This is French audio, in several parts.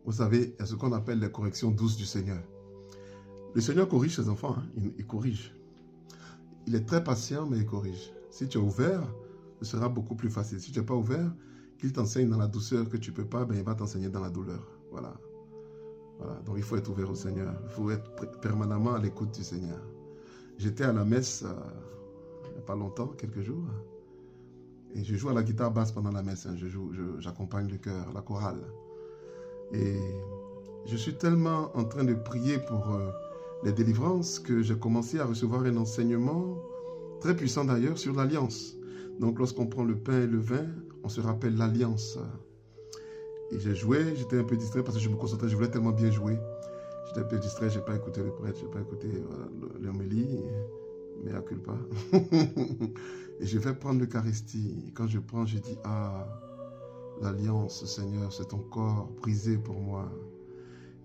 Vous savez, il y a ce qu'on appelle les corrections douces du Seigneur. Le Seigneur corrige ses enfants, hein? Il corrige. Il est très patient, mais il corrige. Si tu es ouvert, ce sera beaucoup plus facile. Si tu n'es pas ouvert, qu'il t'enseigne dans la douceur que tu ne peux pas, ben il va t'enseigner dans la douleur. Voilà. Voilà. Donc il faut être ouvert au Seigneur. Il faut être permanemment à l'écoute du Seigneur. J'étais à la messe il n'y a pas longtemps, quelques jours. Et je joue à la guitare basse pendant la messe. Hein. J'accompagne le chœur, la chorale. Et je suis tellement en train de prier pour les délivrances que j'ai commencé à recevoir un enseignement très puissant d'ailleurs sur l'alliance. Donc lorsqu'on prend le pain et le vin, on se rappelle l'alliance. Et j'ai joué, j'étais un peu distrait parce que je me concentrais, je voulais tellement bien jouer. J'étais un peu distrait, je n'ai pas écouté le prêtre, je n'ai pas écouté l'homélie, mais à culpa. Et je vais prendre l'Eucharistie. Et quand je prends, je dis, ah, l'alliance, Seigneur, c'est ton corps brisé pour moi.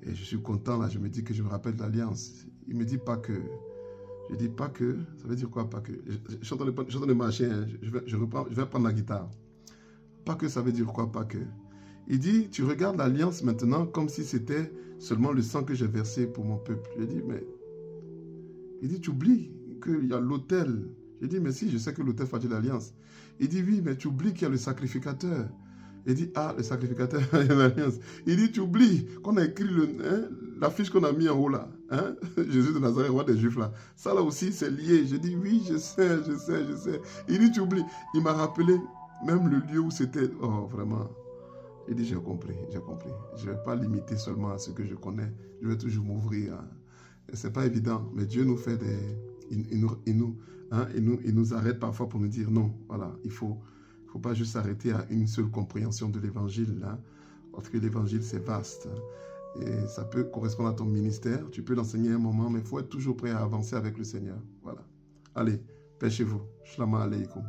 Et je suis content, là, je me dis que je me rappelle de l'alliance. Il ne me dit pas que. Je dis pas que. Ça veut dire quoi, pas que? Je suis en train de marcher, hein, je vais prendre la guitare. Pas que, ça veut dire quoi, pas que? Il dit, tu regardes l'alliance maintenant comme si c'était seulement le sang que j'ai versé pour mon peuple. Je dis, mais... Il dit, tu oublies qu'il y a l'autel. Je dis, mais si, je sais que l'autel fait de l'alliance. Il dit, oui, mais tu oublies qu'il y a le sacrificateur. Il dit, ah, le sacrificateur, il y a l'alliance. Il dit, tu oublies qu'on a écrit l'affiche qu'on a mis en haut là. Hein? Jésus de Nazareth, roi des Juifs là. Ça là aussi, c'est lié. Je dis, oui, je sais. Il dit, tu oublies. Il m'a rappelé même le lieu où c'était. Oh, vraiment. Il dit, j'ai compris. Je ne vais pas limiter seulement à ce que je connais. Je vais toujours m'ouvrir. Hein. Ce n'est pas évident, mais Dieu nous fait des... Il nous arrête parfois pour nous dire non, voilà, il ne faut pas juste s'arrêter à une seule compréhension de l'évangile, hein, parce que l'évangile c'est vaste, hein, et ça peut correspondre à ton ministère, tu peux l'enseigner un moment, mais il faut être toujours prêt à avancer avec le Seigneur, voilà. Allez, paix chez vous, shalom aleichem.